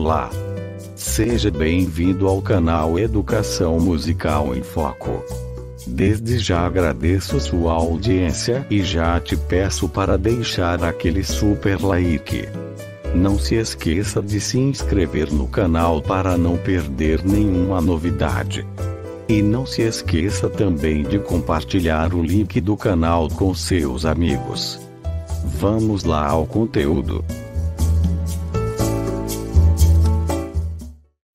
Olá! Seja bem-vindo ao canal Educação Musical em Foco. Desde já agradeço sua audiência e já te peço para deixar aquele super like. Não se esqueça de se inscrever no canal para não perder nenhuma novidade. E não se esqueça também de compartilhar o link do canal com seus amigos. Vamos lá ao conteúdo.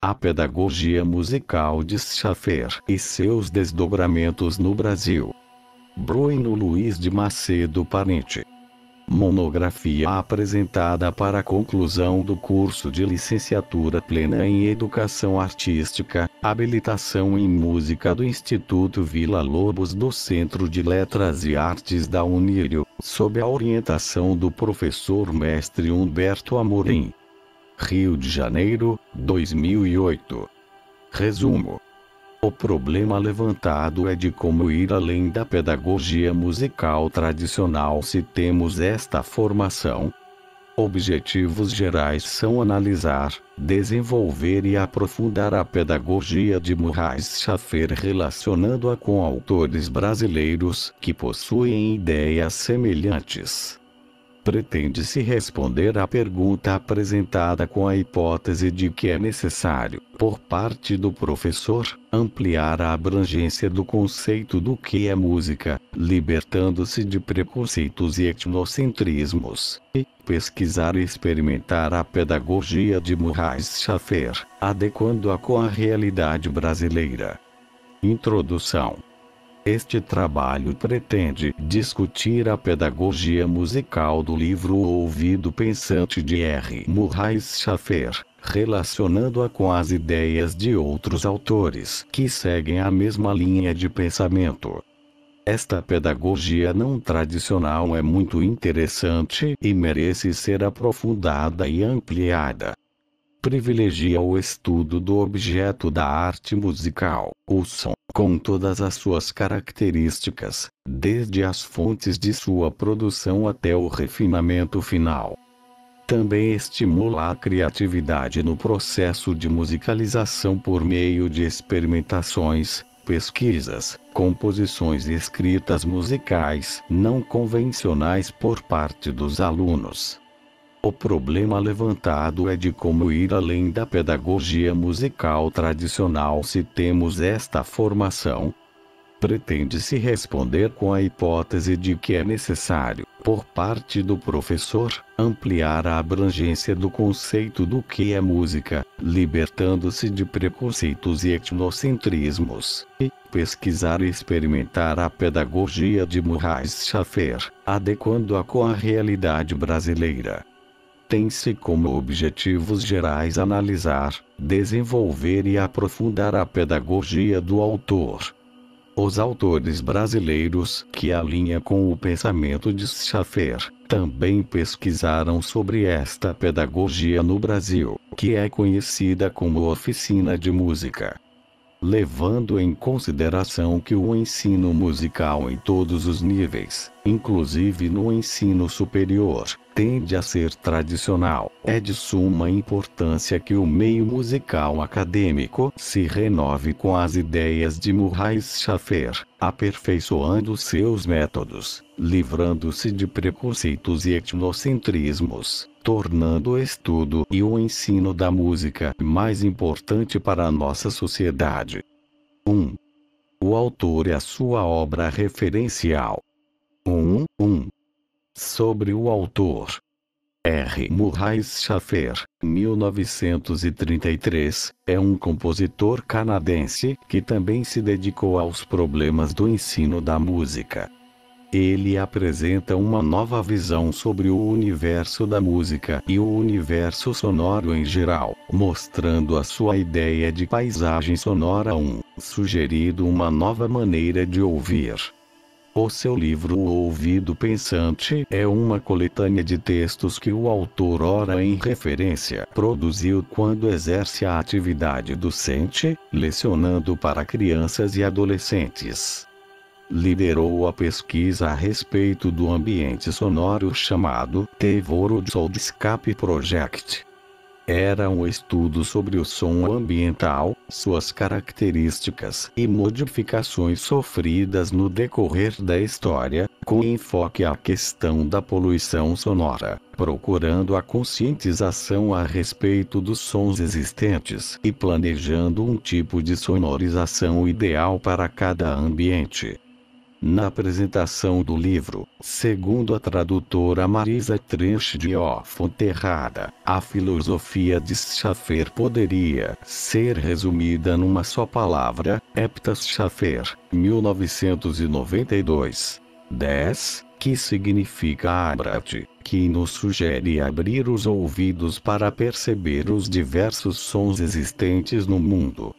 A pedagogia musical de Schaffer e seus desdobramentos no Brasil. Bruno Luiz de Macedo Parente. Monografia apresentada para a conclusão do curso de licenciatura plena em Educação Artística, habilitação em Música do Instituto Vila Lobos do Centro de Letras e Artes da Unírio, sob a orientação do professor mestre Humberto Amorim. Rio de Janeiro, 2008. Resumo. O problema levantado é de como ir além da pedagogia musical tradicional se temos esta formação. Objetivos gerais são analisar, desenvolver e aprofundar a pedagogia de Murrais Schaffer relacionando-a com autores brasileiros que possuem ideias semelhantes. Pretende-se responder à pergunta apresentada com a hipótese de que é necessário, por parte do professor, ampliar a abrangência do conceito do que é música, libertando-se de preconceitos e etnocentrismos, e pesquisar e experimentar a pedagogia de Murrais Schaffer, adequando-a com a realidade brasileira. Introdução. Este trabalho pretende discutir a pedagogia musical do livro O Ouvido Pensante de R. Murrais Schaffer, relacionando-a com as ideias de outros autores que seguem a mesma linha de pensamento. Esta pedagogia não tradicional é muito interessante e merece ser aprofundada e ampliada. Privilegia o estudo do objeto da arte musical, o som, com todas as suas características, desde as fontes de sua produção até o refinamento final. Também estimula a criatividade no processo de musicalização por meio de experimentações, pesquisas, composições e escritas musicais não convencionais por parte dos alunos. O problema levantado é de como ir além da pedagogia musical tradicional se temos esta formação. Pretende-se responder com a hipótese de que é necessário, por parte do professor, ampliar a abrangência do conceito do que é música, libertando-se de preconceitos e etnocentrismos, e pesquisar e experimentar a pedagogia de Murrais Schaffer, adequando-a com a realidade brasileira. Tem-se como objetivos gerais analisar, desenvolver e aprofundar a pedagogia do autor. Os autores brasileiros que alinham com o pensamento de Schaffer também pesquisaram sobre esta pedagogia no Brasil, que é conhecida como oficina de música. Levando em consideração que o ensino musical em todos os níveis, inclusive no ensino superior, tende a ser tradicional, é de suma importância que o meio musical acadêmico se renove com as ideias de Murrais Schaffer, aperfeiçoando seus métodos, livrando-se de preconceitos e etnocentrismos, tornando o estudo e o ensino da música mais importante para a nossa sociedade. 1. O autor e a sua obra referencial. 1. Sobre o autor. R. Murrais Schaffer, 1933, é um compositor canadense que também se dedicou aos problemas do ensino da música. Ele apresenta uma nova visão sobre o universo da música e o universo sonoro em geral, mostrando a sua ideia de paisagem sonora sugerindo uma nova maneira de ouvir. O seu livro O Ouvido Pensante é uma coletânea de textos que o autor, ora em referência, produziu quando exerce a atividade docente, lecionando para crianças e adolescentes. Liderou a pesquisa a respeito do ambiente sonoro chamado The World Soundscape Project. Era um estudo sobre o som ambiental, suas características e modificações sofridas no decorrer da história, com enfoque à questão da poluição sonora, procurando a conscientização a respeito dos sons existentes e planejando um tipo de sonorização ideal para cada ambiente. Na apresentação do livro, segundo a tradutora Marisa Trench de Fonterrada, a filosofia de Schaffer poderia ser resumida numa só palavra, Eptas Schaffer, 1992. 10, que significa abra-te, que nos sugere abrir os ouvidos para perceber os diversos sons existentes no mundo.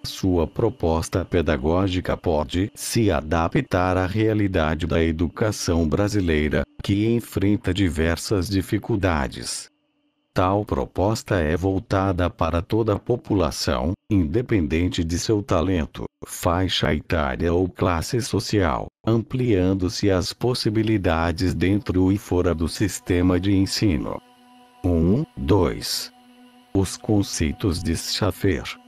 Sua proposta pedagógica pode se adaptar à realidade da educação brasileira, que enfrenta diversas dificuldades. Tal proposta é voltada para toda a população, independente de seu talento, faixa etária ou classe social, ampliando-se as possibilidades dentro e fora do sistema de ensino. 2. Os conceitos de Schaffer.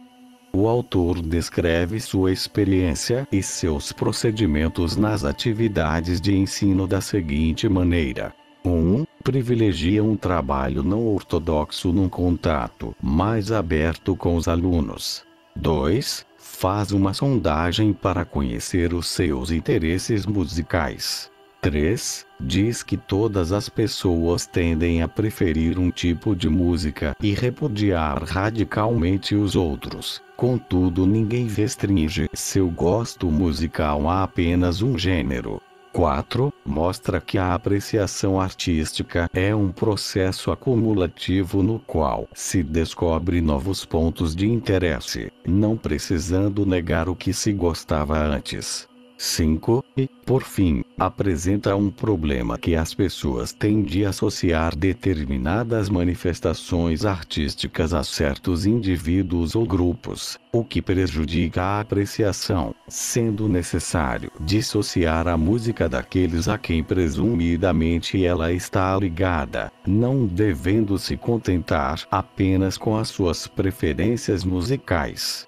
O autor descreve sua experiência e seus procedimentos nas atividades de ensino da seguinte maneira. 1. Privilegia um trabalho não ortodoxo num contato mais aberto com os alunos. 2. Faz uma sondagem para conhecer os seus interesses musicais. 3. Diz que todas as pessoas tendem a preferir um tipo de música e repudiar radicalmente os outros. Contudo, ninguém restringe seu gosto musical a apenas um gênero. 4. Mostra que a apreciação artística é um processo acumulativo no qual se descobre novos pontos de interesse, não precisando negar o que se gostava antes. 5. E, por fim, apresenta um problema que as pessoas têm de associar determinadas manifestações artísticas a certos indivíduos ou grupos, o que prejudica a apreciação, sendo necessário dissociar a música daqueles a quem presumidamente ela está ligada, não devendo se contentar apenas com as suas preferências musicais.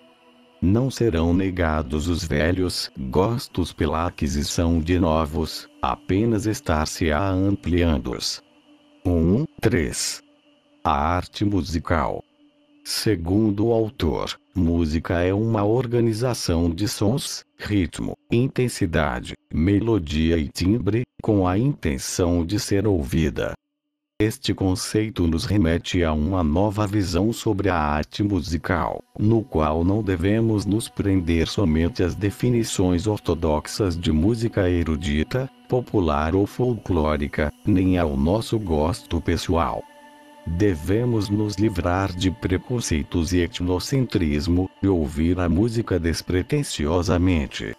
Não serão negados os velhos gostos pela aquisição de novos, apenas estar-se-á ampliando-os. 3. A arte musical. Segundo o autor, música é uma organização de sons, ritmo, intensidade, melodia e timbre, com a intenção de ser ouvida. Este conceito nos remete a uma nova visão sobre a arte musical, no qual não devemos nos prender somente às definições ortodoxas de música erudita, popular ou folclórica, nem ao nosso gosto pessoal. Devemos nos livrar de preconceitos e etnocentrismo, e ouvir a música despretensiosamente.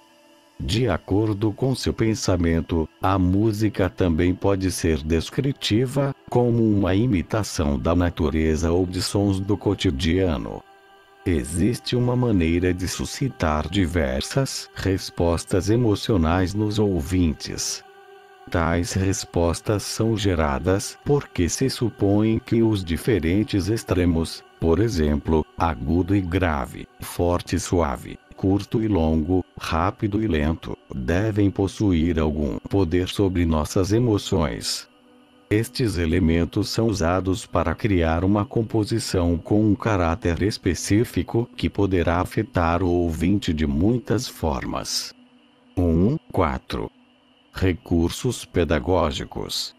De acordo com seu pensamento, a música também pode ser descritiva, como uma imitação da natureza ou de sons do cotidiano. Existe uma maneira de suscitar diversas respostas emocionais nos ouvintes. Tais respostas são geradas porque se supõe que os diferentes extremos, por exemplo, agudo e grave, forte e suave, curto e longo, rápido e lento, devem possuir algum poder sobre nossas emoções. Estes elementos são usados para criar uma composição com um caráter específico que poderá afetar o ouvinte de muitas formas. 4. Recursos pedagógicos.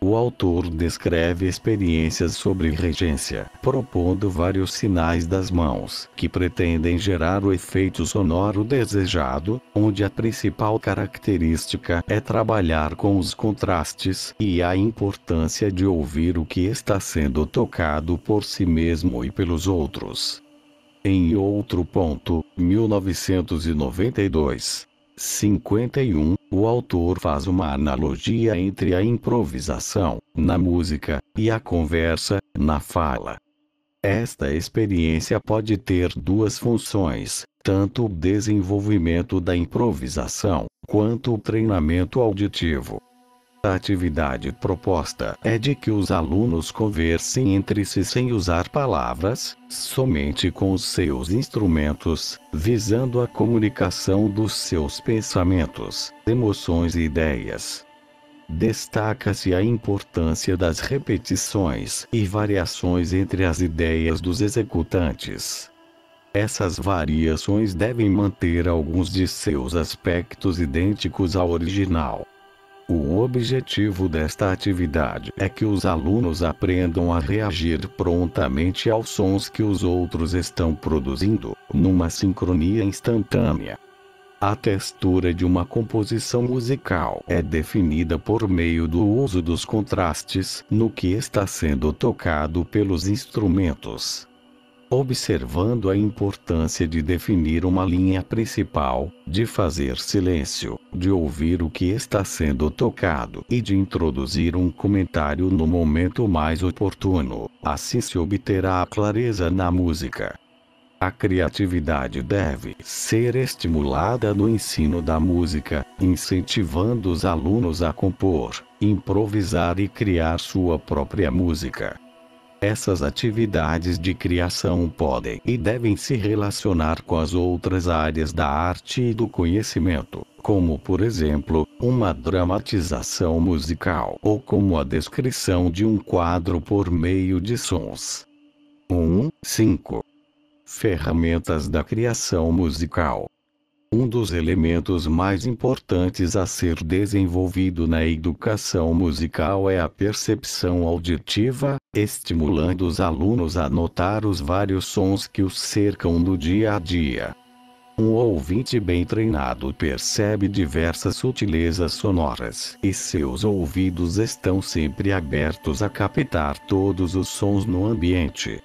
O autor descreve experiências sobre regência, propondo vários sinais das mãos que pretendem gerar o efeito sonoro desejado, onde a principal característica é trabalhar com os contrastes e a importância de ouvir o que está sendo tocado por si mesmo e pelos outros. Em outro ponto, 1992. 51, o autor faz uma analogia entre a improvisação, na música, e a conversa, na fala. Esta experiência pode ter duas funções, tanto o desenvolvimento da improvisação, quanto o treinamento auditivo. A atividade proposta é de que os alunos conversem entre si sem usar palavras, somente com os seus instrumentos, visando a comunicação dos seus pensamentos, emoções e ideias. Destaca-se a importância das repetições e variações entre as ideias dos executantes. Essas variações devem manter alguns de seus aspectos idênticos ao original. O objetivo desta atividade é que os alunos aprendam a reagir prontamente aos sons que os outros estão produzindo, numa sincronia instantânea. A textura de uma composição musical é definida por meio do uso dos contrastes no que está sendo tocado pelos instrumentos. Observando a importância de definir uma linha principal, de fazer silêncio, de ouvir o que está sendo tocado e de introduzir um comentário no momento mais oportuno, assim se obterá a clareza na música. A criatividade deve ser estimulada no ensino da música, incentivando os alunos a compor, improvisar e criar sua própria música. Essas atividades de criação podem e devem se relacionar com as outras áreas da arte e do conhecimento, como por exemplo, uma dramatização musical ou como a descrição de um quadro por meio de sons. 5. Ferramentas da criação musical. Um dos elementos mais importantes a ser desenvolvido na educação musical é a percepção auditiva, estimulando os alunos a notar os vários sons que os cercam no dia a dia. Um ouvinte bem treinado percebe diversas sutilezas sonoras e seus ouvidos estão sempre abertos a captar todos os sons no ambiente.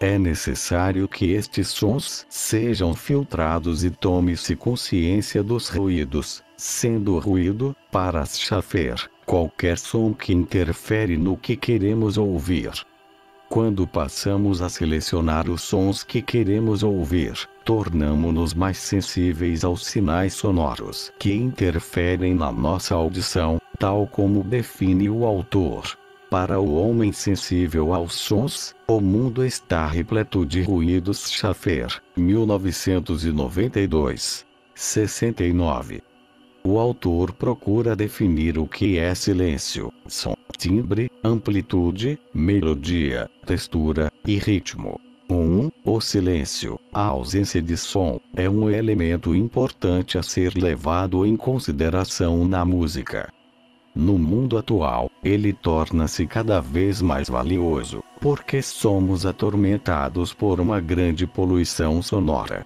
É necessário que estes sons sejam filtrados e tome-se consciência dos ruídos, sendo o ruído, para Schaffer, qualquer som que interfere no que queremos ouvir. Quando passamos a selecionar os sons que queremos ouvir, tornamo-nos mais sensíveis aos sinais sonoros que interferem na nossa audição, tal como define o autor. Para o homem sensível aos sons, o mundo está repleto de ruídos. Schaffer, 1992. 69. O autor procura definir o que é silêncio, som, timbre, amplitude, melodia, textura e ritmo. O silêncio, a ausência de som, é um elemento importante a ser levado em consideração na música. No mundo atual, ele torna-se cada vez mais valioso, porque somos atormentados por uma grande poluição sonora.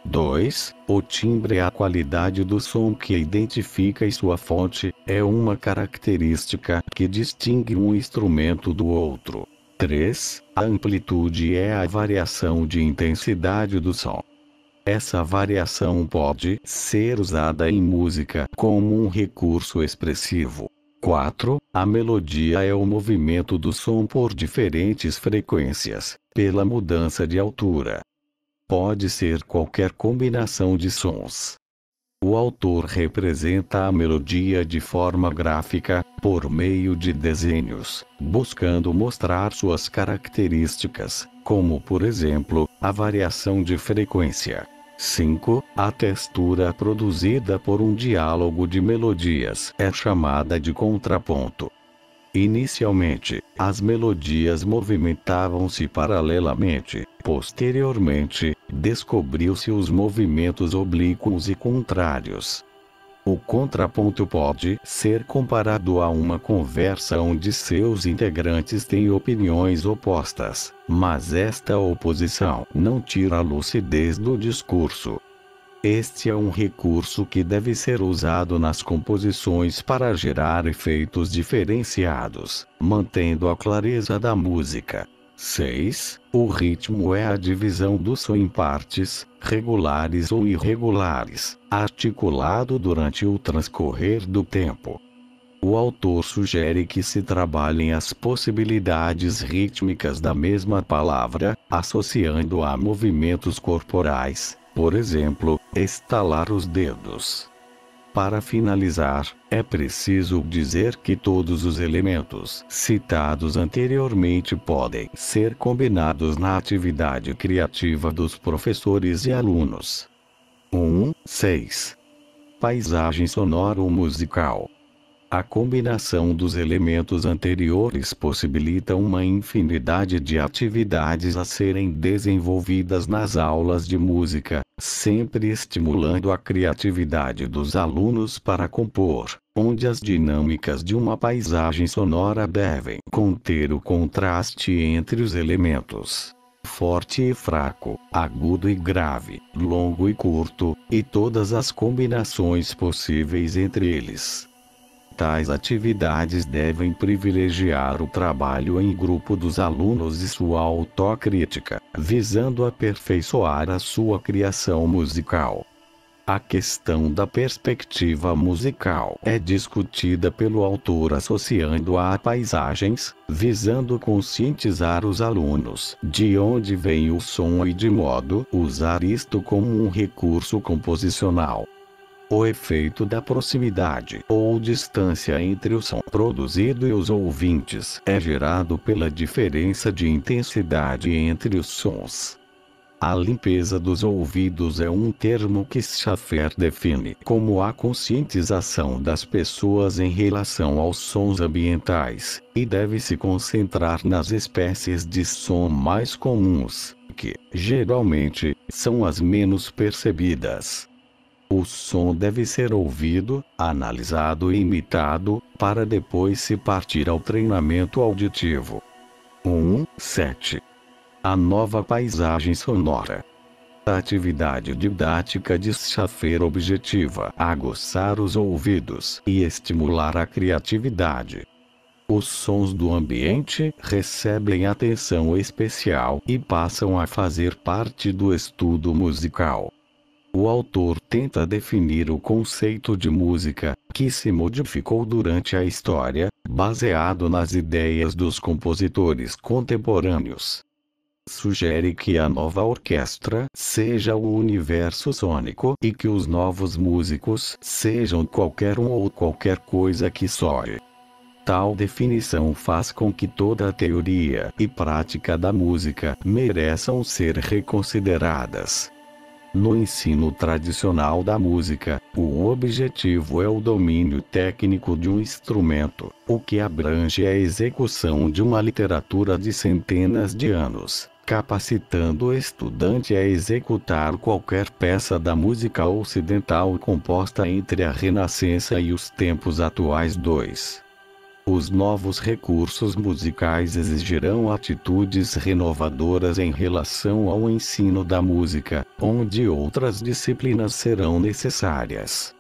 2. O timbre é a qualidade do som que identifica e sua fonte, é uma característica que distingue um instrumento do outro. 3. A amplitude é a variação de intensidade do som. Essa variação pode ser usada em música como um recurso expressivo. 4. A melodia é o movimento do som por diferentes frequências, pela mudança de altura. Pode ser qualquer combinação de sons. O autor representa a melodia de forma gráfica, por meio de desenhos, buscando mostrar suas características, como por exemplo, a variação de frequência. 5. A textura produzida por um diálogo de melodias é chamada de contraponto. Inicialmente, as melodias movimentavam-se paralelamente. Posteriormente, descobriu-se os movimentos oblíquos e contrários. O contraponto pode ser comparado a uma conversa onde seus integrantes têm opiniões opostas, mas esta oposição não tira a lucidez do discurso. Este é um recurso que deve ser usado nas composições para gerar efeitos diferenciados, mantendo a clareza da música. 6. O ritmo é a divisão do som em partes, regulares ou irregulares, articulado durante o transcorrer do tempo. O autor sugere que se trabalhem as possibilidades rítmicas da mesma palavra, associando a movimentos corporais, por exemplo, estalar os dedos. Para finalizar, é preciso dizer que todos os elementos citados anteriormente podem ser combinados na atividade criativa dos professores e alunos. 6. Paisagem sonoro-musical. A combinação dos elementos anteriores possibilita uma infinidade de atividades a serem desenvolvidas nas aulas de música, sempre estimulando a criatividade dos alunos para compor, onde as dinâmicas de uma paisagem sonora devem conter o contraste entre os elementos forte e fraco, agudo e grave, longo e curto, e todas as combinações possíveis entre eles. Tais atividades devem privilegiar o trabalho em grupo dos alunos e sua autocrítica, visando aperfeiçoar a sua criação musical. A questão da perspectiva musical é discutida pelo autor associando-a a paisagens, visando conscientizar os alunos de onde vem o som e de modo usar isto como um recurso composicional. O efeito da proximidade ou distância entre o som produzido e os ouvintes é gerado pela diferença de intensidade entre os sons. A limpeza dos ouvidos é um termo que Schaffer define como a conscientização das pessoas em relação aos sons ambientais, e deve se concentrar nas espécies de som mais comuns, que, geralmente, são as menos percebidas. O som deve ser ouvido, analisado e imitado, para depois se partir ao treinamento auditivo. 7. A nova paisagem sonora. A atividade didática de Schaffer objetiva aguçar os ouvidos e estimular a criatividade. Os sons do ambiente recebem atenção especial e passam a fazer parte do estudo musical. O autor tenta definir o conceito de música, que se modificou durante a história, baseado nas ideias dos compositores contemporâneos. Sugere que a nova orquestra seja o universo sônico e que os novos músicos sejam qualquer um ou qualquer coisa que soe. Tal definição faz com que toda a teoria e prática da música mereçam ser reconsideradas. No ensino tradicional da música, o objetivo é o domínio técnico de um instrumento, o que abrange a execução de uma literatura de centenas de anos, capacitando o estudante a executar qualquer peça da música ocidental composta entre a Renascença e os tempos atuais. 2. Os novos recursos musicais exigirão atitudes renovadoras em relação ao ensino da música, onde outras disciplinas serão necessárias.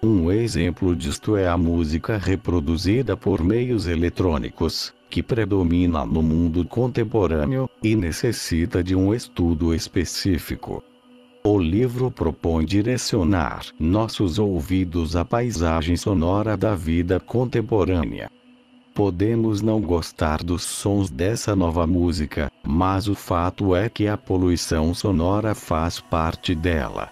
Um exemplo disto é a música reproduzida por meios eletrônicos, que predomina no mundo contemporâneo, e necessita de um estudo específico. O livro propõe direcionar nossos ouvidos à paisagem sonora da vida contemporânea. Podemos não gostar dos sons dessa nova música, mas o fato é que a poluição sonora faz parte dela.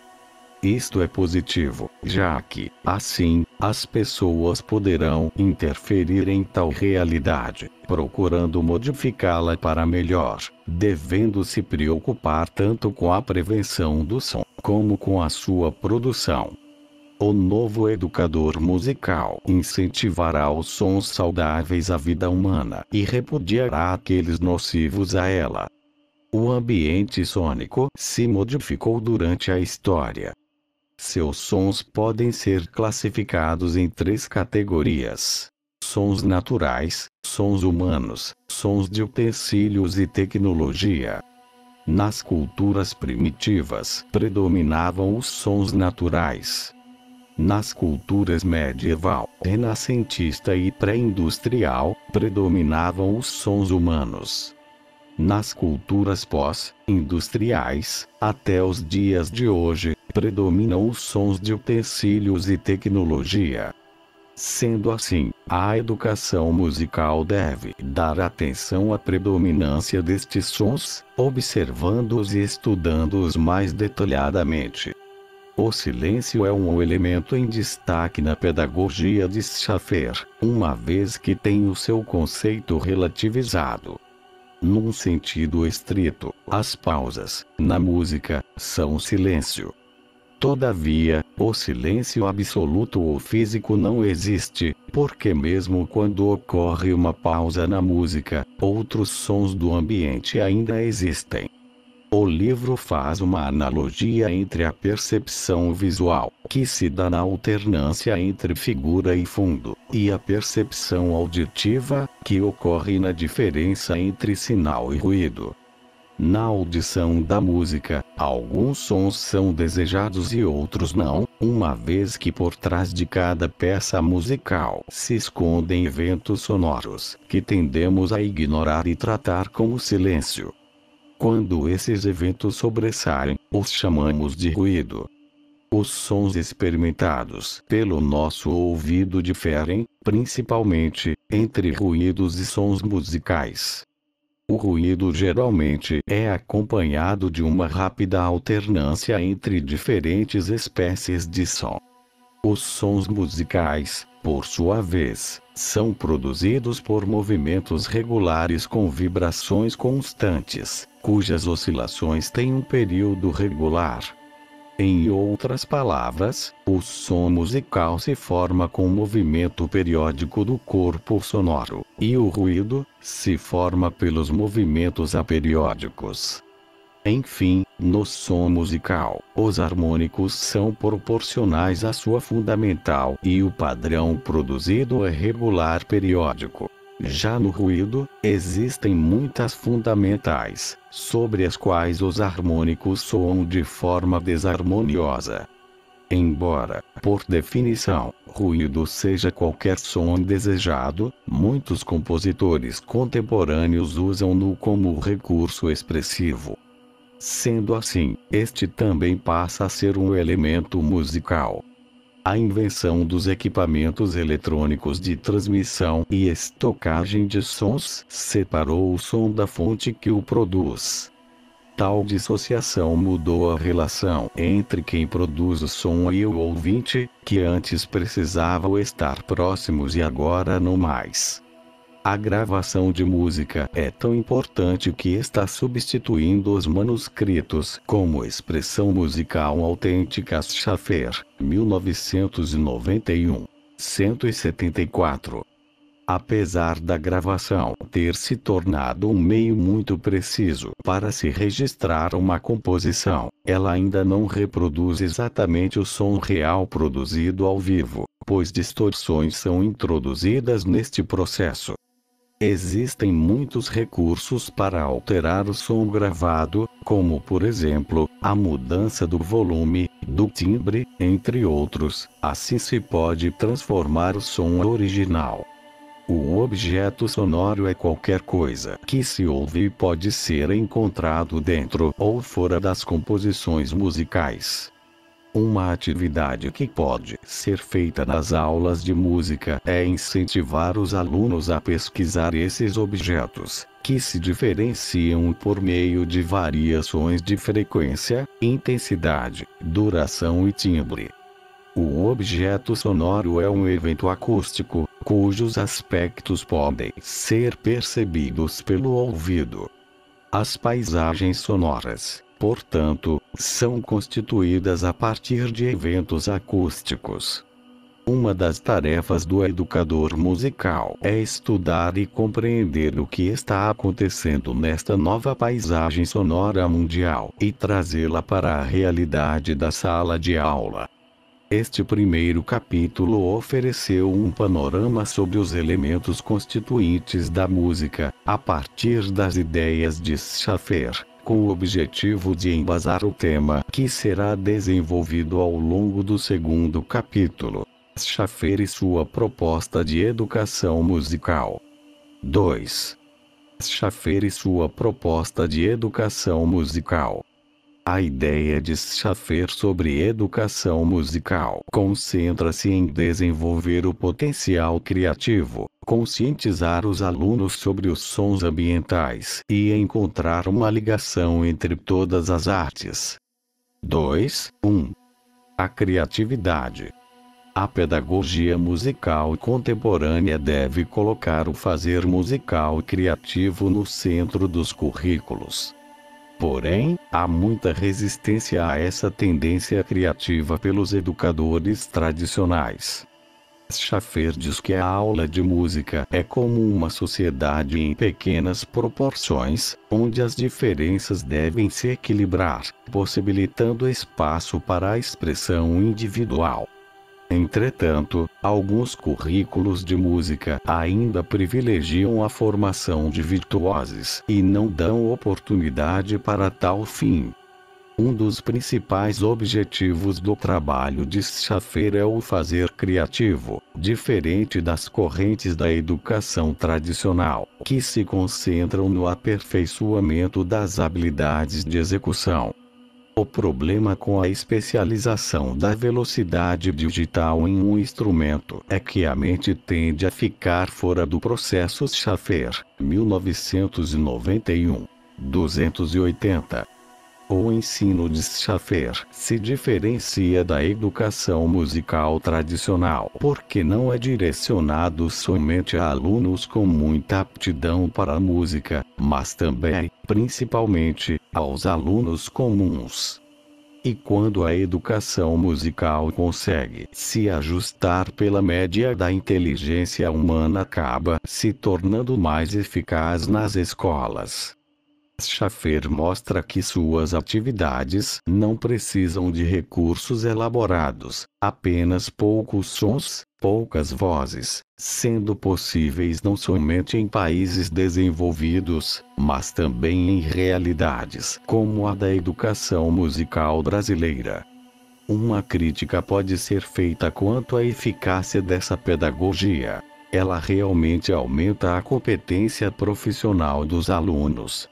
Isto é positivo, já que, assim, as pessoas poderão interferir em tal realidade, procurando modificá-la para melhor, devendo se preocupar tanto com a prevenção do som, como com a sua produção. O novo educador musical incentivará os sons saudáveis à vida humana e repudiará aqueles nocivos a ela. O ambiente sônico se modificou durante a história. Seus sons podem ser classificados em 3 categorias: sons naturais, sons humanos, sons de utensílios e tecnologia. Nas culturas primitivas predominavam os sons naturais. Nas culturas medieval, renascentista e pré-industrial, predominavam os sons humanos. Nas culturas pós-industriais, até os dias de hoje, predominam os sons de utensílios e tecnologia. Sendo assim, a educação musical deve dar atenção à predominância destes sons, observando-os e estudando-os mais detalhadamente. O silêncio é um elemento em destaque na pedagogia de Schaffer, uma vez que tem o seu conceito relativizado. Num sentido estrito, as pausas, na música, são silêncio. Todavia, o silêncio absoluto ou físico não existe, porque mesmo quando ocorre uma pausa na música, outros sons do ambiente ainda existem. O livro faz uma analogia entre a percepção visual, que se dá na alternância entre figura e fundo, e a percepção auditiva, que ocorre na diferença entre sinal e ruído. Na audição da música, alguns sons são desejados e outros não, uma vez que por trás de cada peça musical se escondem eventos sonoros, que tendemos a ignorar e tratar como silêncio. Quando esses eventos sobressaem, os chamamos de ruído. Os sons experimentados pelo nosso ouvido diferem, principalmente, entre ruídos e sons musicais. O ruído geralmente é acompanhado de uma rápida alternância entre diferentes espécies de som. Os sons musicais, por sua vez, são produzidos por movimentos regulares com vibrações constantes, cujas oscilações têm um período regular. Em outras palavras, o som musical se forma com o movimento periódico do corpo sonoro, e o ruído se forma pelos movimentos aperiódicos. Enfim, no som musical, os harmônicos são proporcionais à sua fundamental e o padrão produzido é regular periódico. Já no ruído, existem muitas fundamentais, sobre as quais os harmônicos soam de forma desarmoniosa. Embora, por definição, ruído seja qualquer som indesejado, muitos compositores contemporâneos usam-no como recurso expressivo. Sendo assim, este também passa a ser um elemento musical. A invenção dos equipamentos eletrônicos de transmissão e estocagem de sons separou o som da fonte que o produz. Tal dissociação mudou a relação entre quem produz o som e o ouvinte, que antes precisavam estar próximos e agora não mais. A gravação de música é tão importante que está substituindo os manuscritos como expressão musical autêntica. Schaffer, 1991, 174. Apesar da gravação ter se tornado um meio muito preciso para se registrar uma composição, ela ainda não reproduz exatamente o som real produzido ao vivo, pois distorções são introduzidas neste processo. Existem muitos recursos para alterar o som gravado, como por exemplo, a mudança do volume, do timbre, entre outros. Assim se pode transformar o som original. O objeto sonoro é qualquer coisa que se ouve e pode ser encontrado dentro ou fora das composições musicais. Uma atividade que pode ser feita nas aulas de música é incentivar os alunos a pesquisar esses objetos, que se diferenciam por meio de variações de frequência, intensidade, duração e timbre. O objeto sonoro é um evento acústico, cujos aspectos podem ser percebidos pelo ouvido. As paisagens sonoras, portanto, são constituídas a partir de eventos acústicos. Uma das tarefas do educador musical é estudar e compreender o que está acontecendo nesta nova paisagem sonora mundial e trazê-la para a realidade da sala de aula. Este primeiro capítulo ofereceu um panorama sobre os elementos constituintes da música, a partir das ideias de Schaffer, com o objetivo de embasar o tema que será desenvolvido ao longo do segundo capítulo. Schaffer e sua proposta de educação musical. 2. Schaffer e sua proposta de educação musical. A ideia de Schaffer sobre educação musical concentra-se em desenvolver o potencial criativo, conscientizar os alunos sobre os sons ambientais e encontrar uma ligação entre todas as artes. 2.1. a criatividade. A pedagogia musical contemporânea deve colocar o fazer musical criativo no centro dos currículos. Porém, há muita resistência a essa tendência criativa pelos educadores tradicionais. Schaffer diz que a aula de música é como uma sociedade em pequenas proporções, onde as diferenças devem se equilibrar, possibilitando espaço para a expressão individual. Entretanto, alguns currículos de música ainda privilegiam a formação de virtuosos e não dão oportunidade para tal fim. Um dos principais objetivos do trabalho de Schaffer é o fazer criativo, diferente das correntes da educação tradicional, que se concentram no aperfeiçoamento das habilidades de execução. O problema com a especialização da velocidade digital em um instrumento é que a mente tende a ficar fora do processo. Schaffer, 1991, 280. O ensino de Schaffer se diferencia da educação musical tradicional porque não é direcionado somente a alunos com muita aptidão para a música, mas também, principalmente, aos alunos comuns. E quando a educação musical consegue se ajustar pela média da inteligência humana, acaba se tornando mais eficaz nas escolas. Schaffer mostra que suas atividades não precisam de recursos elaborados, apenas poucos sons, poucas vozes, sendo possíveis não somente em países desenvolvidos, mas também em realidades como a da educação musical brasileira. Uma crítica pode ser feita quanto à eficácia dessa pedagogia. Ela realmente aumenta a competência profissional dos alunos.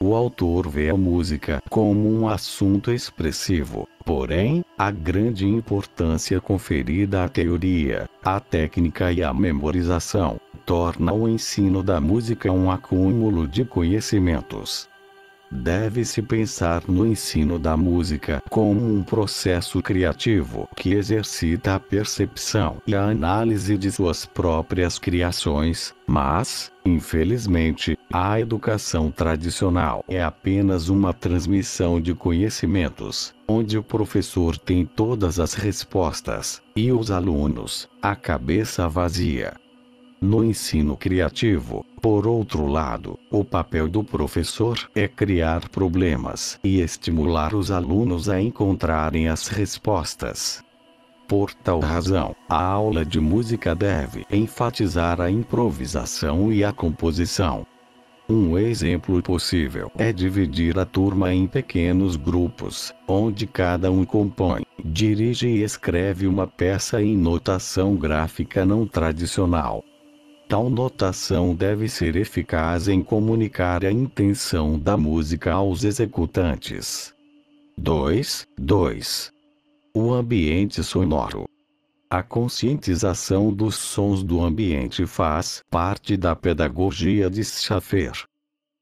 O autor vê a música como um assunto expressivo, porém, a grande importância conferida à teoria, à técnica e à memorização, torna o ensino da música um acúmulo de conhecimentos. Deve-se pensar no ensino da música como um processo criativo que exercita a percepção e a análise de suas próprias criações, mas, infelizmente, a educação tradicional é apenas uma transmissão de conhecimentos, onde o professor tem todas as respostas, e os alunos, a cabeça vazia. No ensino criativo, por outro lado, o papel do professor é criar problemas e estimular os alunos a encontrarem as respostas. Por tal razão, a aula de música deve enfatizar a improvisação e a composição. Um exemplo possível é dividir a turma em pequenos grupos, onde cada um compõe, dirige e escreve uma peça em notação gráfica não tradicional. Tal notação deve ser eficaz em comunicar a intenção da música aos executantes. 2. O ambiente sonoro. A conscientização dos sons do ambiente faz parte da pedagogia de Schaffer.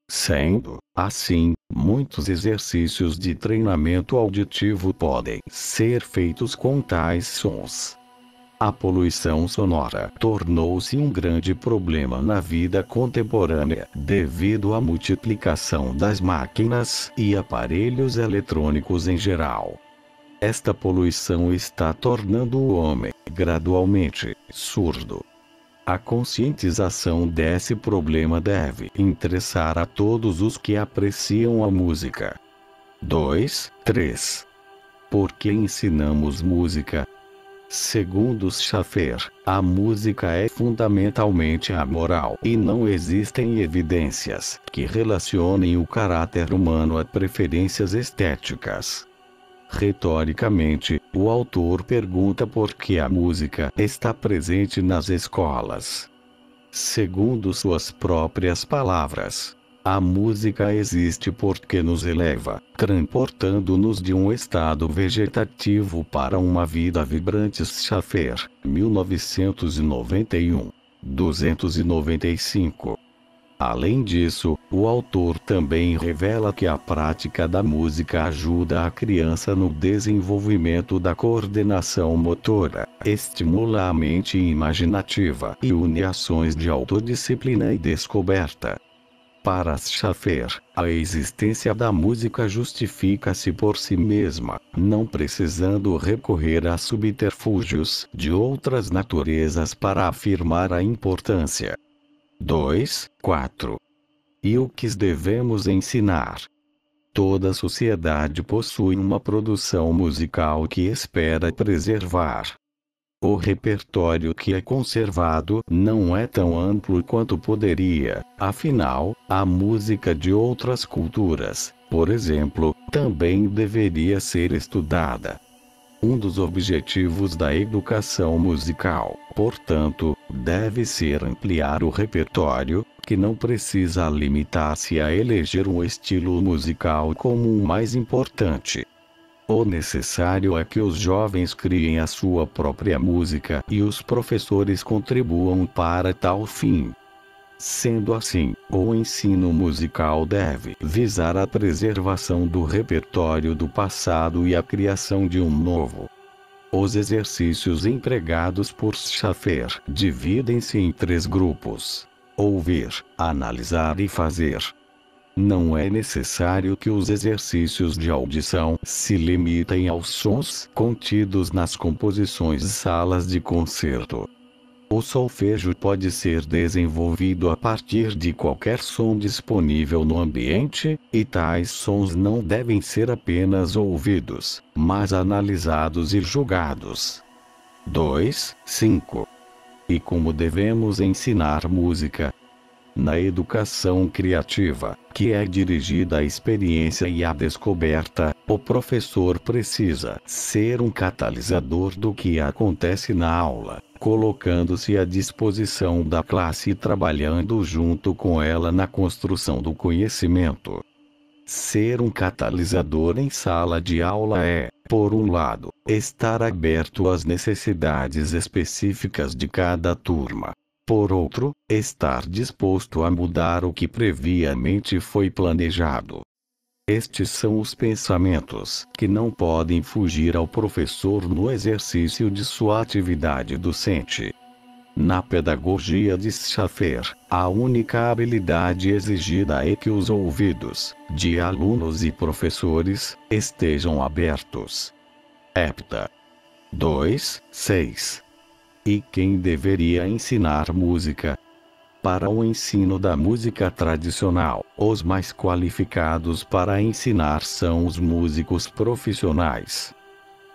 Sendo assim, muitos exercícios de treinamento auditivo podem ser feitos com tais sons. A poluição sonora tornou-se um grande problema na vida contemporânea devido à multiplicação das máquinas e aparelhos eletrônicos em geral. Esta poluição está tornando o homem, gradualmente, surdo. A conscientização desse problema deve interessar a todos os que apreciam a música. 2. Por que ensinamos música? Segundo Schaffer, a música é fundamentalmente amoral e não existem evidências que relacionem o caráter humano a preferências estéticas. Retoricamente, o autor pergunta por que a música está presente nas escolas. Segundo suas próprias palavras, a música existe porque nos eleva, transportando-nos de um estado vegetativo para uma vida vibrante. Schaffer, 1991, 295. Além disso, o autor também revela que a prática da música ajuda a criança no desenvolvimento da coordenação motora, estimula a mente imaginativa e une ações de autodisciplina e descoberta. Para Schaffer, a existência da música justifica-se por si mesma, não precisando recorrer a subterfúgios de outras naturezas para afirmar a importância. 4. E o que devemos ensinar? Toda sociedade possui uma produção musical que espera preservar. O repertório que é conservado não é tão amplo quanto poderia, afinal, a música de outras culturas, por exemplo, também deveria ser estudada. Um dos objetivos da educação musical, portanto, deve ser ampliar o repertório, que não precisa limitar-se a eleger um estilo musical como o mais importante. O necessário é que os jovens criem a sua própria música e os professores contribuam para tal fim. Sendo assim, o ensino musical deve visar a preservação do repertório do passado e a criação de um novo. Os exercícios empregados por Schaffer dividem-se em 3 grupos: ouvir, analisar e fazer. Não é necessário que os exercícios de audição se limitem aos sons contidos nas composições de salas de concerto. O solfejo pode ser desenvolvido a partir de qualquer som disponível no ambiente, e tais sons não devem ser apenas ouvidos, mas analisados e julgados. 5. E como devemos ensinar música? Na educação criativa, que é dirigida à experiência e à descoberta, o professor precisa ser um catalisador do que acontece na aula, colocando-se à disposição da classe e trabalhando junto com ela na construção do conhecimento. Ser um catalisador em sala de aula é, por um lado, estar aberto às necessidades específicas de cada turma. Por outro, estar disposto a mudar o que previamente foi planejado. Estes são os pensamentos que não podem fugir ao professor no exercício de sua atividade docente. Na pedagogia de Schaffer, a única habilidade exigida é que os ouvidos de alunos e professores estejam abertos. Hepta. 6. E quem deveria ensinar música? Para o ensino da música tradicional, os mais qualificados para ensinar são os músicos profissionais.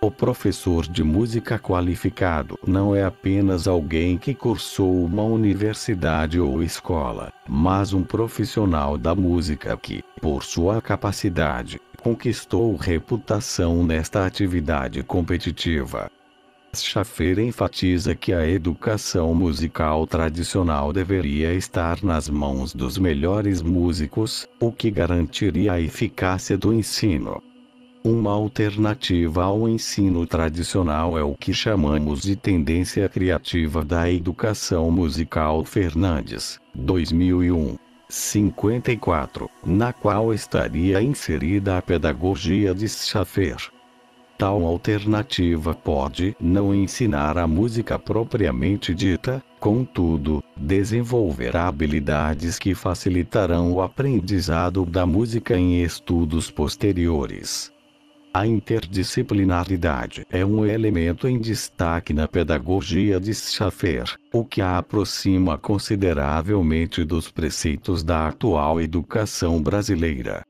O professor de música qualificado não é apenas alguém que cursou uma universidade ou escola, mas um profissional da música que, por sua capacidade, conquistou reputação nesta atividade competitiva. Schaffer enfatiza que a educação musical tradicional deveria estar nas mãos dos melhores músicos, o que garantiria a eficácia do ensino. Uma alternativa ao ensino tradicional é o que chamamos de tendência criativa da educação musical. Fernandes, 2001. 54, na qual estaria inserida a pedagogia de Schaffer. Tal alternativa pode não ensinar a música propriamente dita, contudo, desenvolverá habilidades que facilitarão o aprendizado da música em estudos posteriores. A interdisciplinaridade é um elemento em destaque na pedagogia de Schaffer, o que a aproxima consideravelmente dos preceitos da atual educação brasileira.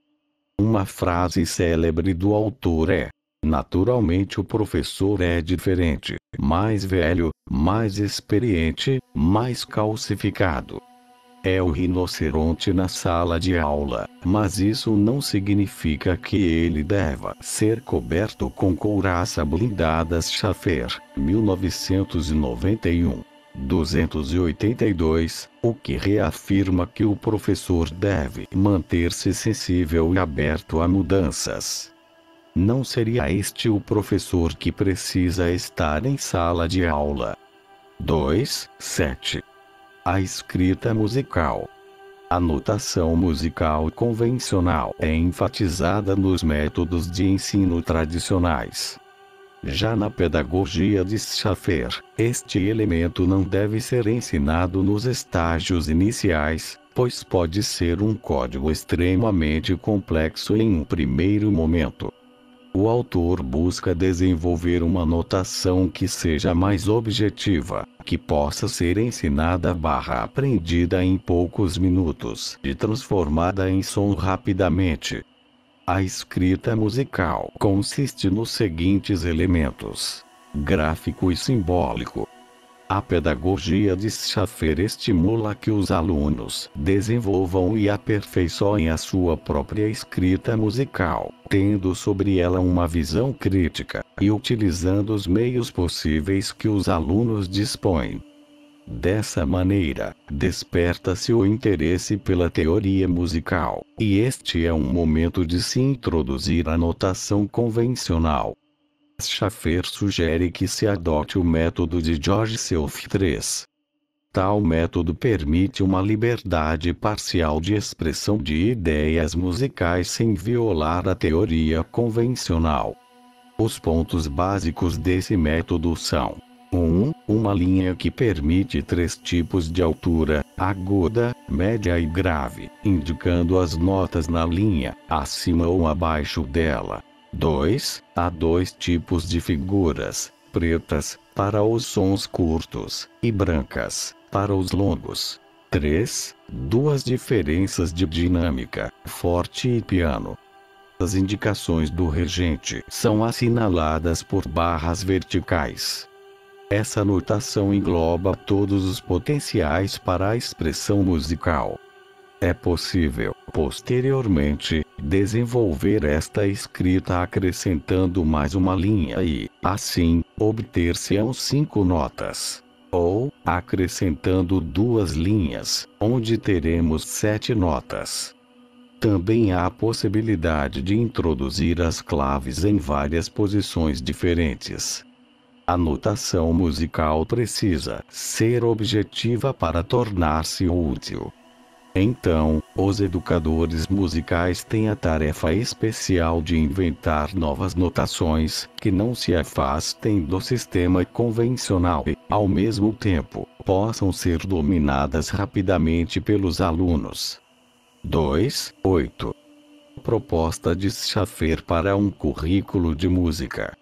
Uma frase célebre do autor é: naturalmente o professor é diferente, mais velho, mais experiente, mais calcificado. É o rinoceronte na sala de aula, mas isso não significa que ele deva ser coberto com couraça blindada. Schaffer, 1991. 282, o que reafirma que o professor deve manter-se sensível e aberto a mudanças. Não seria este o professor que precisa estar em sala de aula? 7. A escrita musical. A notação musical convencional é enfatizada nos métodos de ensino tradicionais. Já na pedagogia de Schaffer, este elemento não deve ser ensinado nos estágios iniciais, pois pode ser um código extremamente complexo em um primeiro momento. O autor busca desenvolver uma notação que seja mais objetiva, que possa ser ensinada/aprendida em poucos minutos e transformada em som rapidamente. A escrita musical consiste nos seguintes elementos: gráfico e simbólico. A pedagogia de Schaffer estimula que os alunos desenvolvam e aperfeiçoem a sua própria escrita musical, tendo sobre ela uma visão crítica, e utilizando os meios possíveis que os alunos dispõem. Dessa maneira, desperta-se o interesse pela teoria musical, e este é um momento de se introduzir a notação convencional. Schaffer sugere que se adote o método de George Self III. Tal método permite uma liberdade parcial de expressão de ideias musicais sem violar a teoria convencional. Os pontos básicos desse método são: 1. Uma linha que permite 3 tipos de altura: aguda, média e grave, indicando as notas na linha, acima ou abaixo dela. 2. Há 2 tipos de figuras: pretas, para os sons curtos, e brancas, para os longos. 3. 2 diferenças de dinâmica: forte e piano. As indicações do regente são assinaladas por barras verticais. Essa notação engloba todos os potenciais para a expressão musical. É possível, posteriormente, desenvolver esta escrita acrescentando mais uma linha e, assim, obter-se-ão 5 notas. Ou, acrescentando 2 linhas, onde teremos 7 notas. Também há a possibilidade de introduzir as claves em várias posições diferentes. A notação musical precisa ser objetiva para tornar-se útil. Então, os educadores musicais têm a tarefa especial de inventar novas notações, que não se afastem do sistema convencional e, ao mesmo tempo, possam ser dominadas rapidamente pelos alunos. 2.8. Proposta de Schaffer para um currículo de música.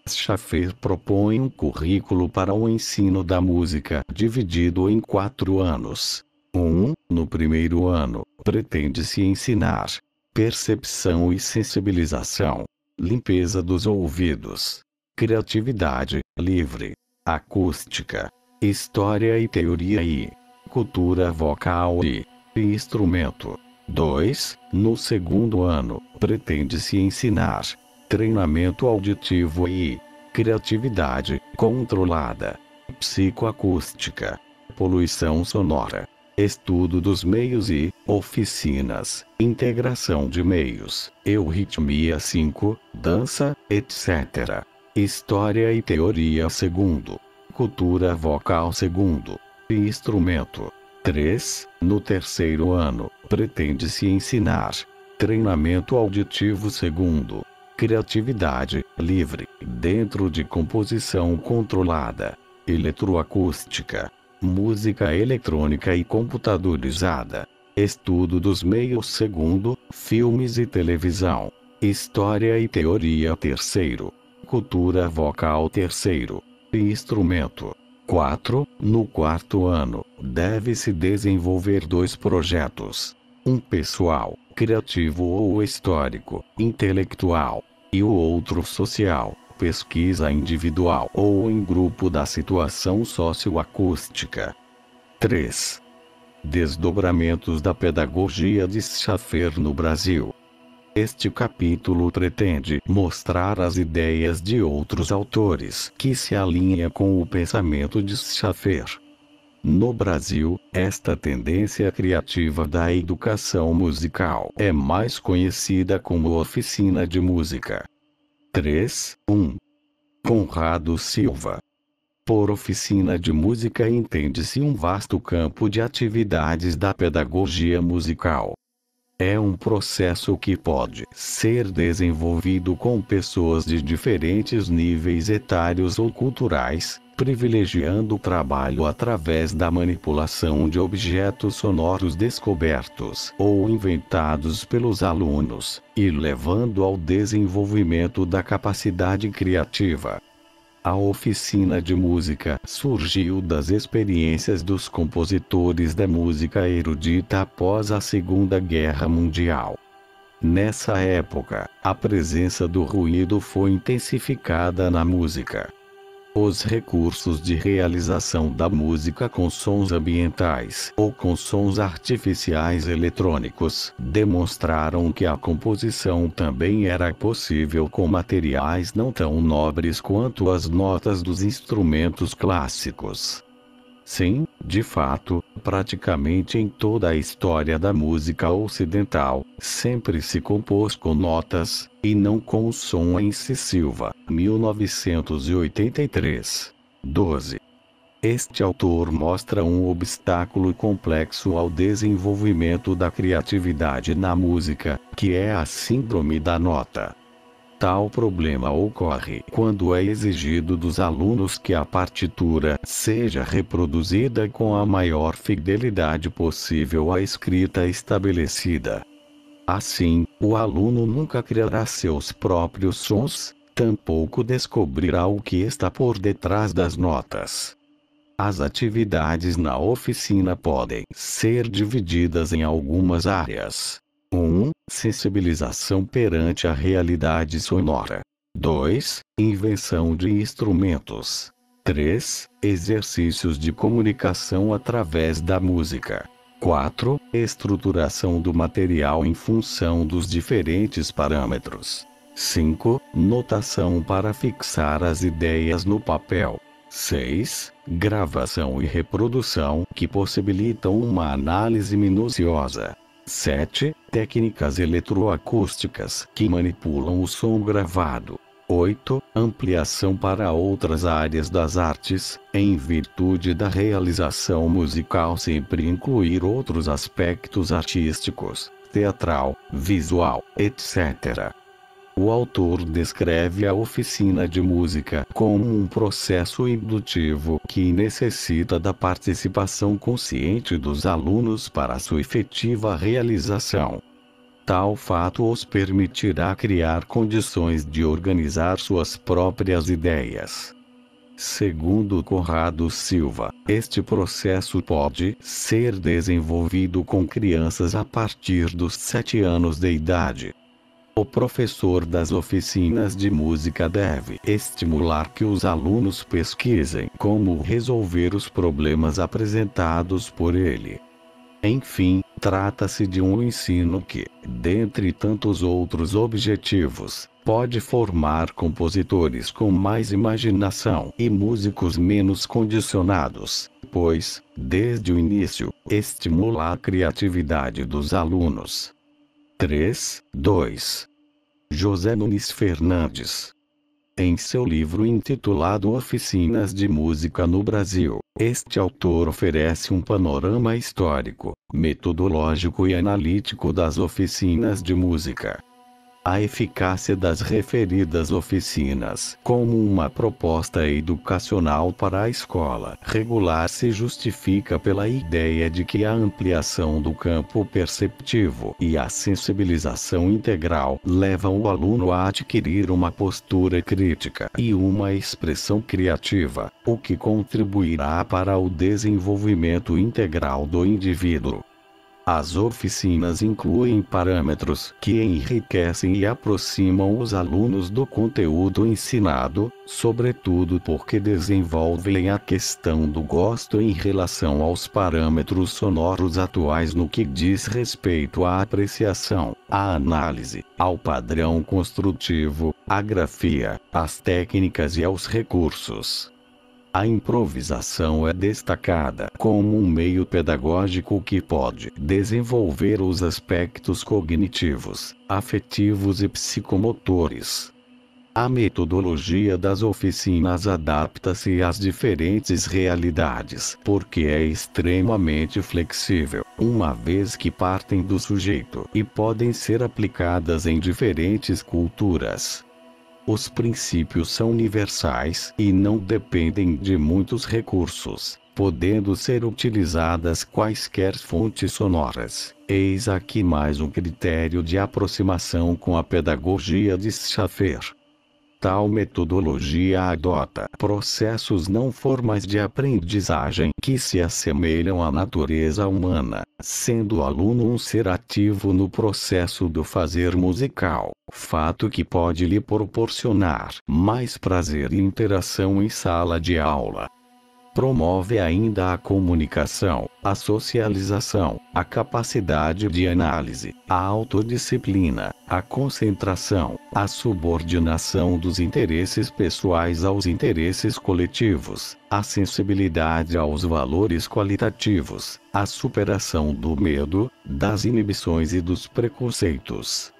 Schaffer propõe um currículo para o ensino da música dividido em 4 anos. 1. No primeiro ano, pretende-se ensinar percepção e sensibilização, limpeza dos ouvidos, criatividade livre, acústica, história e teoria e cultura vocal e instrumento. 2. No segundo ano, pretende-se ensinar treinamento auditivo e criatividade controlada, psicoacústica, poluição sonora, estudo dos meios e oficinas, integração de meios, euritmia 5, dança, etc. História e teoria segundo, cultura vocal segundo, e instrumento. 3. No terceiro ano, pretende-se ensinar treinamento auditivo segundo, criatividade livre, dentro de composição controlada, eletroacústica, música eletrônica e computadorizada, estudo dos meios segundo, filmes e televisão, história e teoria terceiro, cultura vocal terceiro, e instrumento. 4. No quarto ano, deve-se desenvolver 2 projetos: um pessoal, criativo ou histórico, intelectual, e o outro social, pesquisa individual ou em grupo da situação socioacústica. 3. Desdobramentos da pedagogia de Schaffer no Brasil. Este capítulo pretende mostrar as ideias de outros autores que se alinham com o pensamento de Schaffer. No Brasil, esta tendência criativa da educação musical é mais conhecida como oficina de música. 3.1. Conrado Silva. Por oficina de música entende-se um vasto campo de atividades da pedagogia musical. É um processo que pode ser desenvolvido com pessoas de diferentes níveis etários ou culturais, privilegiando o trabalho através da manipulação de objetos sonoros descobertos ou inventados pelos alunos, e levando ao desenvolvimento da capacidade criativa. A oficina de música surgiu das experiências dos compositores da música erudita após a Segunda Guerra Mundial. Nessa época, a presença do ruído foi intensificada na música. Os recursos de realização da música com sons ambientais ou com sons artificiais eletrônicos demonstraram que a composição também era possível com materiais não tão nobres quanto as notas dos instrumentos clássicos. Sim, de fato, praticamente em toda a história da música ocidental, sempre se compôs com notas, e não com o som em si. Silva, 1983. 12. Este autor mostra um obstáculo complexo ao desenvolvimento da criatividade na música, que é a síndrome da nota. Tal problema ocorre quando é exigido dos alunos que a partitura seja reproduzida com a maior fidelidade possível à escrita estabelecida. Assim, o aluno nunca criará seus próprios sons, tampouco descobrirá o que está por detrás das notas. As atividades na oficina podem ser divididas em algumas áreas. 1. Sensibilização perante a realidade sonora. 2. Invenção de instrumentos. 3. Exercícios de comunicação através da música. 4. Estruturação do material em função dos diferentes parâmetros. 5. Notação para fixar as ideias no papel. 6. Gravação e reprodução que possibilitam uma análise minuciosa. 7. Técnicas eletroacústicas que manipulam o som gravado. 8. Ampliação para outras áreas das artes, em virtude da realização musical sempre incluir outros aspectos artísticos, teatral, visual, etc. O autor descreve a oficina de música como um processo indutivo que necessita da participação consciente dos alunos para sua efetiva realização. Tal fato os permitirá criar condições de organizar suas próprias ideias. Segundo Conrado Silva, este processo pode ser desenvolvido com crianças a partir dos 7 anos de idade. O professor das oficinas de música deve estimular que os alunos pesquisem como resolver os problemas apresentados por ele. Enfim, trata-se de um ensino que, dentre tantos outros objetivos, pode formar compositores com mais imaginação e músicos menos condicionados, pois, desde o início, estimula a criatividade dos alunos. 3.2. José Nunes Fernandes. Em seu livro intitulado Oficinas de Música no Brasil, este autor oferece um panorama histórico, metodológico e analítico das oficinas de música. A eficácia das referidas oficinas, como uma proposta educacional para a escola regular, se justifica pela ideia de que a ampliação do campo perceptivo e a sensibilização integral levam o aluno a adquirir uma postura crítica e uma expressão criativa, o que contribuirá para o desenvolvimento integral do indivíduo. As oficinas incluem parâmetros que enriquecem e aproximam os alunos do conteúdo ensinado, sobretudo porque desenvolvem a questão do gosto em relação aos parâmetros sonoros atuais no que diz respeito à apreciação, à análise, ao padrão construtivo, à grafia, às técnicas e aos recursos. A improvisação é destacada como um meio pedagógico que pode desenvolver os aspectos cognitivos, afetivos e psicomotores. A metodologia das oficinas adapta-se às diferentes realidades, porque é extremamente flexível, uma vez que partem do sujeito e podem ser aplicadas em diferentes culturas. Os princípios são universais e não dependem de muitos recursos, podendo ser utilizadas quaisquer fontes sonoras. Eis aqui mais um critério de aproximação com a pedagogia de Schaffer. Tal metodologia adota processos não formais de aprendizagem que se assemelham à natureza humana, sendo o aluno um ser ativo no processo do fazer musical, fato que pode lhe proporcionar mais prazer e interação em sala de aula. Promove ainda a comunicação, a socialização, a capacidade de análise, a autodisciplina, a concentração, a subordinação dos interesses pessoais aos interesses coletivos, a sensibilidade aos valores qualitativos, a superação do medo, das inibições e dos preconceitos.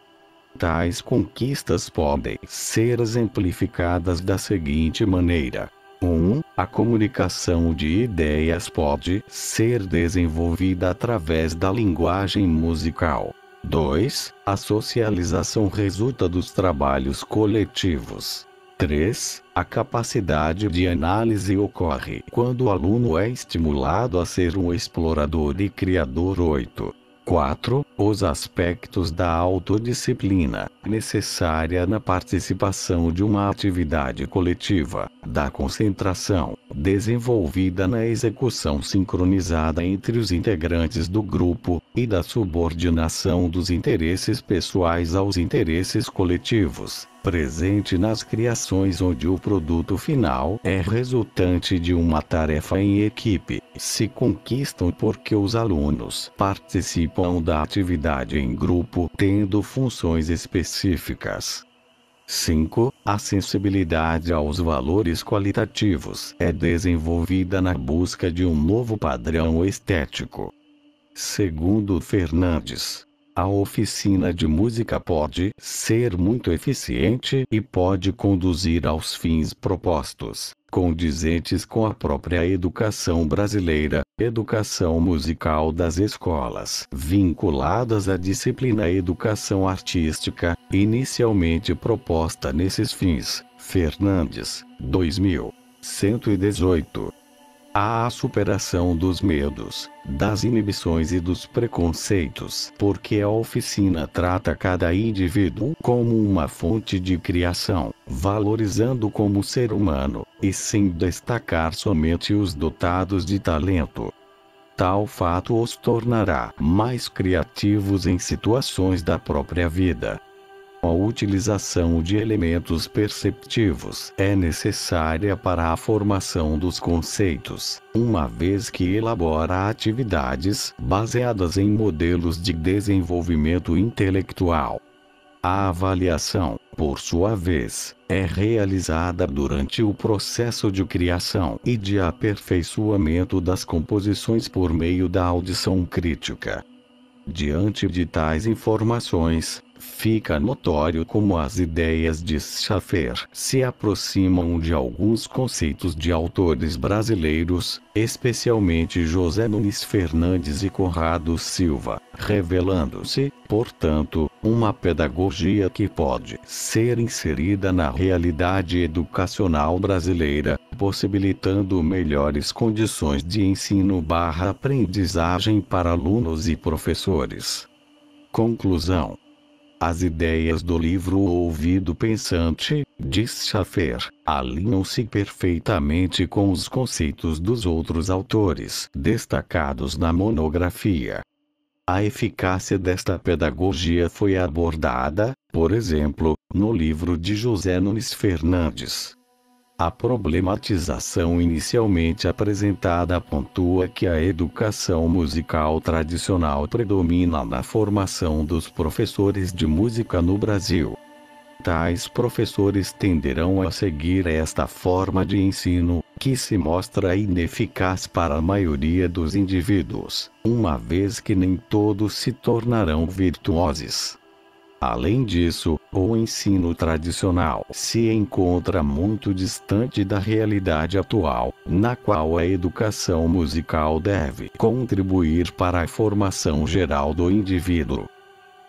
Tais conquistas podem ser exemplificadas da seguinte maneira. 1. A comunicação de ideias pode ser desenvolvida através da linguagem musical. 2. A socialização resulta dos trabalhos coletivos. 3. A capacidade de análise ocorre quando o aluno é estimulado a ser um explorador e criador. 8. 4. Os aspectos da autodisciplina, necessária na participação de uma atividade coletiva, da concentração, desenvolvida na execução sincronizada entre os integrantes do grupo, e da subordinação dos interesses pessoais aos interesses coletivos, presente nas criações onde o produto final é resultante de uma tarefa em equipe, se conquistam porque os alunos participam da atividade em grupo, tendo funções específicas. 5. A sensibilidade aos valores qualitativos é desenvolvida na busca de um novo padrão estético. Segundo Fernandes, a oficina de música pode ser muito eficiente e pode conduzir aos fins propostos, condizentes com a própria educação brasileira, educação musical das escolas vinculadas à disciplina educação artística, inicialmente proposta nesses fins. Fernandes, 2000. 118. Há a superação dos medos, das inibições e dos preconceitos, porque a oficina trata cada indivíduo como uma fonte de criação, valorizando como ser humano, e sem destacar somente os dotados de talento. Tal fato os tornará mais criativos em situações da própria vida. A utilização de elementos perceptivos é necessária para a formação dos conceitos, uma vez que elabora atividades baseadas em modelos de desenvolvimento intelectual. A avaliação, por sua vez, é realizada durante o processo de criação e de aperfeiçoamento das composições por meio da audição crítica. Diante de tais informações, fica notório como as ideias de Schaffer se aproximam de alguns conceitos de autores brasileiros, especialmente José Nunes Fernandes e Conrado Silva, revelando-se, portanto, uma pedagogia que pode ser inserida na realidade educacional brasileira, possibilitando melhores condições de ensino/aprendizagem para alunos e professores. Conclusão. As ideias do livro O Ouvido Pensante, de Schaffer, alinham-se perfeitamente com os conceitos dos outros autores destacados na monografia. A eficácia desta pedagogia foi abordada, por exemplo, no livro de José Nunes Fernandes. A problematização inicialmente apresentada pontua que a educação musical tradicional predomina na formação dos professores de música no Brasil. Tais professores tenderão a seguir esta forma de ensino, que se mostra ineficaz para a maioria dos indivíduos, uma vez que nem todos se tornarão virtuosos. Além disso, o ensino tradicional se encontra muito distante da realidade atual, na qual a educação musical deve contribuir para a formação geral do indivíduo.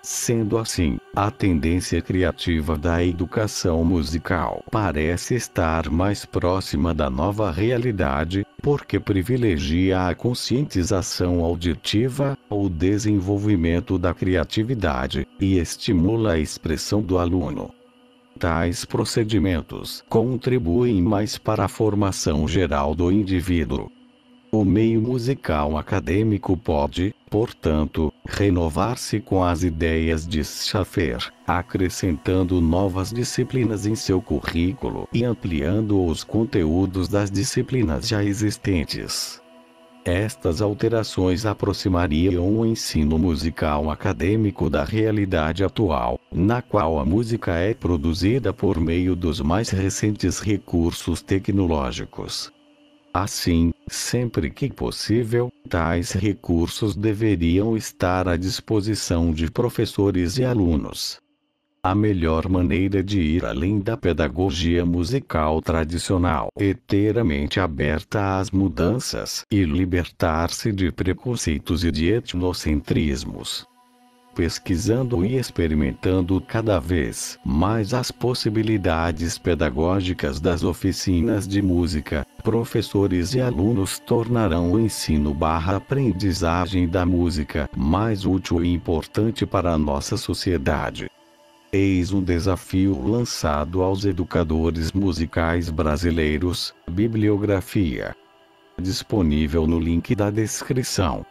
Sendo assim, a tendência criativa da educação musical parece estar mais próxima da nova realidade, porque privilegia a conscientização auditiva, o desenvolvimento da criatividade, e estimula a expressão do aluno. Tais procedimentos contribuem mais para a formação geral do indivíduo. O meio musical acadêmico pode, portanto, renovar-se com as ideias de Schaffer, acrescentando novas disciplinas em seu currículo e ampliando os conteúdos das disciplinas já existentes. Estas alterações aproximariam o ensino musical acadêmico da realidade atual, na qual a música é produzida por meio dos mais recentes recursos tecnológicos. Assim, sempre que possível, tais recursos deveriam estar à disposição de professores e alunos. A melhor maneira de ir além da pedagogia musical tradicional é ter a mente aberta às mudanças e libertar-se de preconceitos e de etnocentrismos. Pesquisando e experimentando cada vez mais as possibilidades pedagógicas das oficinas de música, professores e alunos tornarão o ensino/aprendizagem da música mais útil e importante para a nossa sociedade. Eis um desafio lançado aos educadores musicais brasileiros. Bibliografia disponível no link da descrição.